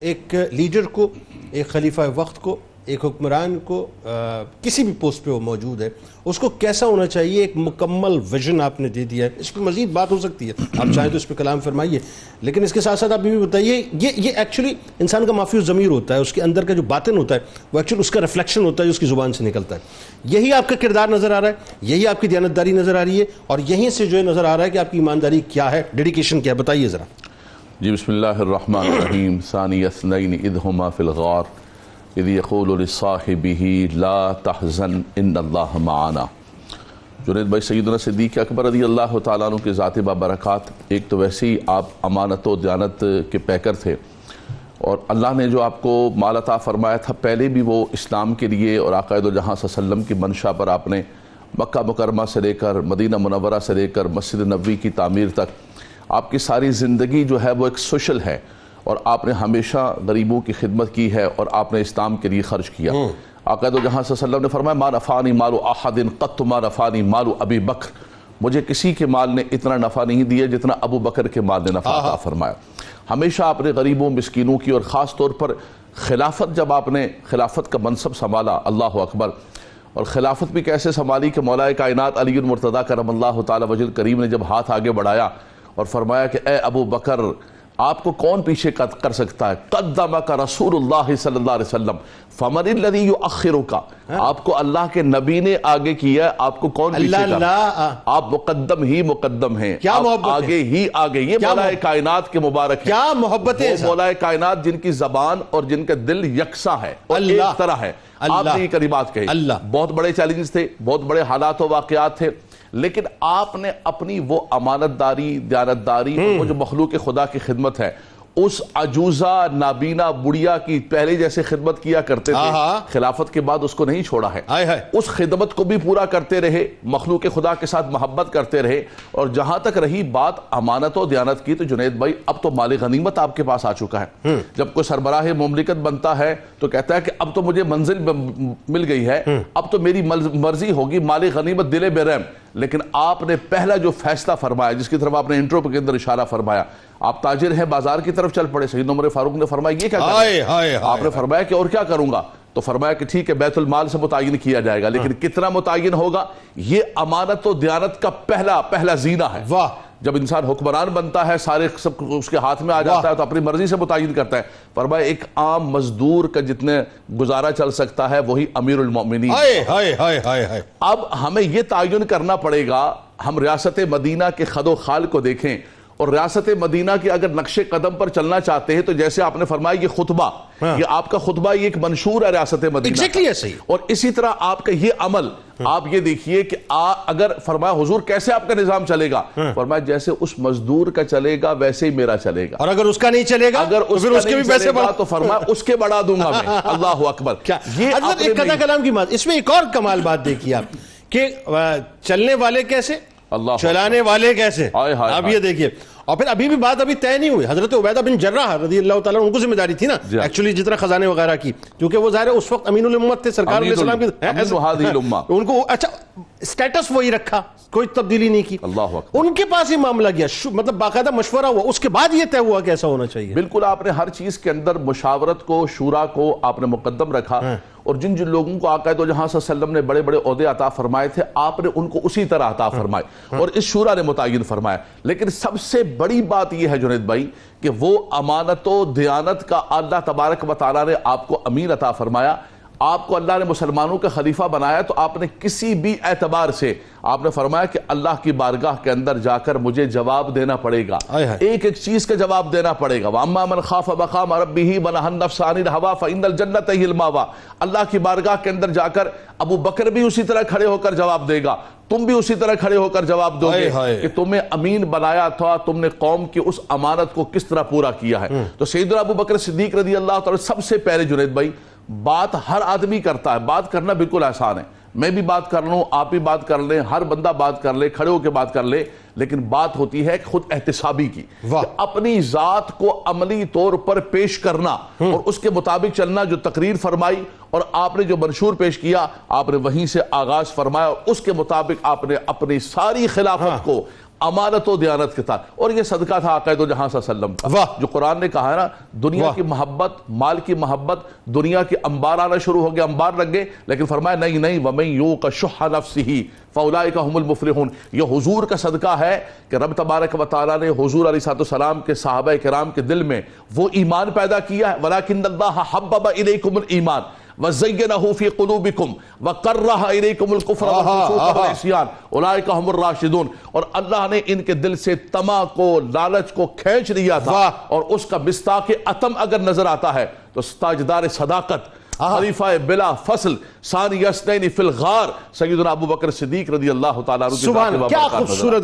ایک لیڈر کو، ایک خلیفہ وقت کو، ایک حکمران کو کسی بھی پوسٹ پہ وہ موجود ہے، اس کو کیسا ہونا چاہیے؟ ایک مکمل ویژن آپ نے دے دیا ہے. اس پہ مزید بات ہو سکتی ہے، آپ چاہیں تو اس پہ کلام فرمائیے، لیکن اس کے ساتھ ساتھ آپ یہ بھی بتائیے یہ ایکچولی انسان کا مافی الضمیر ہوتا ہے، اس کے اندر کا جو باطن ہوتا ہے وہ ایکچولی اس کا ریفلیکشن ہوتا ہے جو اس کی زبان سے نکلتا ہے. یہی آپ کا کردار نظر آ رہا ہے، یہی آپ کی دیانتداری نظر آ رہی ہے، اور یہیں سے جو ہے نظر آ رہا ہے کہ آپ کی ایمانداری کیا ہے، ڈیڈیکیشن کیا ہے. بتائیے ذرا. جی بسم اللہ الرحمن الرحیم. ثانی اثنین اذ ہما فی الغار اذ یقول لصاحبہ لا تحزن ان اللہ معنا. جنید بھائی، سیدنا صدیق اکبر رضی اللہ تعالیٰ عنہ کے ذات بابرکات، ایک تو ویسے ہی آپ امانت و دیانت کے پیکر تھے، اور اللہ نے جو آپ کو مال عطا فرمایا تھا پہلے بھی وہ اسلام کے لیے اور آقا دو جہاں صلی اللہ علیہ وسلم کی منشا پر آپ نے مکہ مکرمہ سے لے کر مدینہ منورہ سے لے کر مسجد نبوی کی تعمیر تک آپ کی ساری زندگی جو ہے وہ ایک سوشل ہے، اور آپ نے ہمیشہ غریبوں کی خدمت کی ہے اور آپ نے اسلام کے لیے خرچ کیا. آقا دو جہاں صلی اللہ علیہ وسلم نے فرمایا ما نفعنی مال احد قط ما نفعنی مال ابی بکر. مجھے کسی کے مال نے اتنا نفع نہیں دیا جتنا ابو بکر کے مال نے نفع عطا فرمایا. ہمیشہ آپ نے غریبوں مسکینوں کی، اور خاص طور پر خلافت، جب آپ نے خلافت کا منصب سنبھالا، اللہ اکبر، اور خلافت بھی کیسے سنبھالی کہ مولا کائنات علی المرتضیٰ کرم اللہ تعالی وجہ الکریم نے جب ہاتھ آگے بڑھایا اور فرمایا کہ اے ابو بکر، آپ کو کون پیچھے کر سکتا ہے؟ قدمک رسول اللہ صلی اللہ علیہ وسلم فمن الذی یؤخرک. آپ کو اللہ کے نبی نے آگے کیا ہے، آپ کو کون پیچھے کر؟ آپ مقدم ہی مقدم ہیں، آگے ہی آگے. یہ مولا کائنات کے مبارک ہیں. کیا محبت ہے مولا کائنات جن کی زبان اور جن کا دل یکساں ہے اور ایک طرح ہے. آپ نے یہ کلمات کہی. بہت بڑے چیلنجز تھے، بہت بڑے حالات و واقعات تھے، لیکن آپ نے اپنی وہ امانت داری، دیانت داری، وہ جو مخلوق خدا کی خدمت ہے، اس عجوزہ نابینا بڑیا کی پہلے جیسے خدمت کیا کرتے تھے، خلافت کے بعد اس کو نہیں چھوڑا ہے. اس خدمت کو بھی پورا کرتے رہے، مخلوق خدا کے ساتھ محبت کرتے رہے. اور جہاں تک رہی بات امانت و دیانت کی، تو جنید بھائی اب تو مال غنیمت آپ کے پاس آ چکا ہے. جب کوئی سربراہ مملکت بنتا ہے تو کہتا ہے کہ اب تو مجھے منزل مل گئی ہے، اب تو میری مرضی ہوگی، مال غنیمت دل برحم. لیکن آپ نے پہلا جو فیصلہ فرمایا، جس کی طرف آپ نے انٹرو کے اندر اشارہ فرمایا، آپ تاجر ہیں، بازار کی طرف چل پڑے. سیدنا عمر فاروق نے فرمایا یہ کیا کریں؟ آپ نے فرمایا کہ اور کیا کروں گا؟ تو فرمایا کہ ٹھیک ہے، بیت المال سے متعین کیا جائے گا، لیکن کتنا متعین ہوگا؟ یہ امانت و دیانت کا پہلا زینہ ہے. جب انسان حکمران بنتا ہے، سارے سب اس کے ہاتھ میں آ جاتا ہے تو اپنی مرضی سے متعین کرتا ہے. فرمایا ایک عام مزدور کا جتنے گزارا چل سکتا ہے وہی امیر المؤمنین. اب ہمیں یہ تعین کرنا پڑے گا. ہم ریاست مدینہ کے خد و خال کو دیکھیں، اور ریاست مدینہ کے اگر نقش قدم پر چلنا چاہتے ہیں تو جیسے آپ نے فرمایا یہ خطبہ، یہ آپ کا خطبہ، یہ ایک منشور ہے ریاست مدینہ کا. اور اسی طرح آپ کا یہ عمل، آپ یہ دیکھیے کہ اگر فرمایا حضور کیسے آپ کا نظام چلے گا؟ فرمایا جیسے اس مزدور کا چلے گا ویسے ہی میرا چلے گا، اور اگر اس کا نہیں چلے گا، اگر اس کا نہیں چلے گا تو فرمایا اس کے بڑھا دوں گا میں. اللہ اکبر. یہ ایک قضا کلام کی بات، اس میں ایک اور کمال بات دیکھیے آپ کہ چلنے والے کیسے، چلانے والے کیسے. اب یہ دیکھیے، اور پھر ابھی بھی بات ابھی طے نہیں ہوئی. حضرت عبیدہ بن جرح رضی اللہ تعالیٰ ان کو ذمہ داری تھی نا ایکچولی جتنا خزانے وغیرہ کی، کیونکہ وہ ظاہر ہے اس وقت امین الامت تھے، سرکار علیہ السلام کی ان کو اچھا سٹیٹس وہی رکھا، کوئی تبدیلی نہیں کی. ان کے پاس ہی معاملہ گیا، مطلب باقاعدہ مشورہ ہوا، اس کے بعد یہ طے ہوا کیسا ہونا چاہیے. بالکل، آپ نے ہر چیز کے اندر مشاورت کو، شورا کو آپ نے مقدم رکھا. اور جن لوگوں کو آقا دو جہاں صلی اللہ علیہ وسلم نے بڑے بڑے عہدے عطا فرمائے تھے، آپ نے ان کو اسی طرح عطا فرمائے اور اس شورا نے متعین فرمایا. لیکن سب سے بڑی بات یہ ہے جنید بھائی کہ وہ امانت و دیانت کا اللہ تبارک و تعالیٰ نے آپ کو امیر عطا فرمایا. آپ کو اللہ نے مسلمانوں کا خلیفہ بنایا، تو آپ نے کسی بھی اعتبار سے آپ نے فرمایا کہ اللہ کی بارگاہ کے اندر جا کر مجھے جواب دینا پڑے گا، ایک ایک چیز کا جواب دینا پڑے گا. وَأَمَّا مَنْ خَافَ مَقَامَ رَبِّهِ وَنَهَى النَّفْسَ عَنِ الْهَوَىٰ فَإِنَّ الْجَنَّةَ هِيَ الْمَأْوَىٰ. اللہ کی بارگاہ کے اندر جا کر ابو بکر بھی اسی طرح کھڑے ہو کر جواب دے گا، تم بھی اسی طرح کھڑے ہو کر جواب دو گے کہ تمہیں امین بنایا تھا، تم نے قوم کی اس امانت کو کس طرح پورا کیا ہے. تو سیدنا ابو بکر صدیق رضی اللہ تعالیٰ سب سے پہلے جنید بھائی، بات ہر آدمی کرتا ہے، بات کرنا بالکل آسان ہے. میں بھی بات کر لوں، آپ بھی بات کر لیں، ہر بندہ بات کر لے، کھڑے ہو کے بات کر لے. لیکن بات ہوتی ہے خود احتسابی کی، اپنی ذات کو عملی طور پر پیش کرنا اور اس کے مطابق چلنا. جو تقریر فرمائی اور آپ نے جو منشور پیش کیا، آپ نے وہیں سے آغاز فرمایا، اور اس کے مطابق آپ نے اپنی ساری خلافت کو امانت و دیانت کے ساتھ. اور یہ صدقہ تھا آقا دو جہاں صلی اللہ علیہ وسلم کا, جو قرآن نے کہا ہے نا, دنیا کی محبت, مال کی محبت, دنیا کے انبار آنا شروع ہو گئے, انبار لگ گئے, لیکن فرمایا نہیں نہیں, وَمَن يُوقَ شُحَّ نَفْسِهِ فَأُولَٰئِكَ هُمُ الْمُفْلِحُونَ. یہ حضور کا صدقہ ہے کہ رب تبارک و تعالیٰ نے حضور علیہ السلام کے صحابہ کرام کے دل میں وہ ایمان پیدا کیا ہے. وَلَٰكِنَّ اللَّهَ حَبَّبَ إِلَيْكُمُ الْإِيمَانَ وَزَيَّنَهُ فِي قُلُوبِكُمْ وَكَرَّهَ إِلَيْكُمُ الْكُفْرَ وَالْفُسُوقَ وَالْعِصْيَانَ أُولَٰئِكَ هُمُ الرَّاشِدُونَ. اور اللہ نے ان کے دل سے طمع کو, لالچ کو کھینچ لیا تھا, اور اس کا مصداق عتم اگر نظر آتا ہے تو تاجدار صداقت, خلیفہ بلا فصل, ثانی اثنین فی الغار, سیدنا ابو بکر صدیق رضی اللہ تعالیٰ عنہ. سبحان, کیا خوبصورت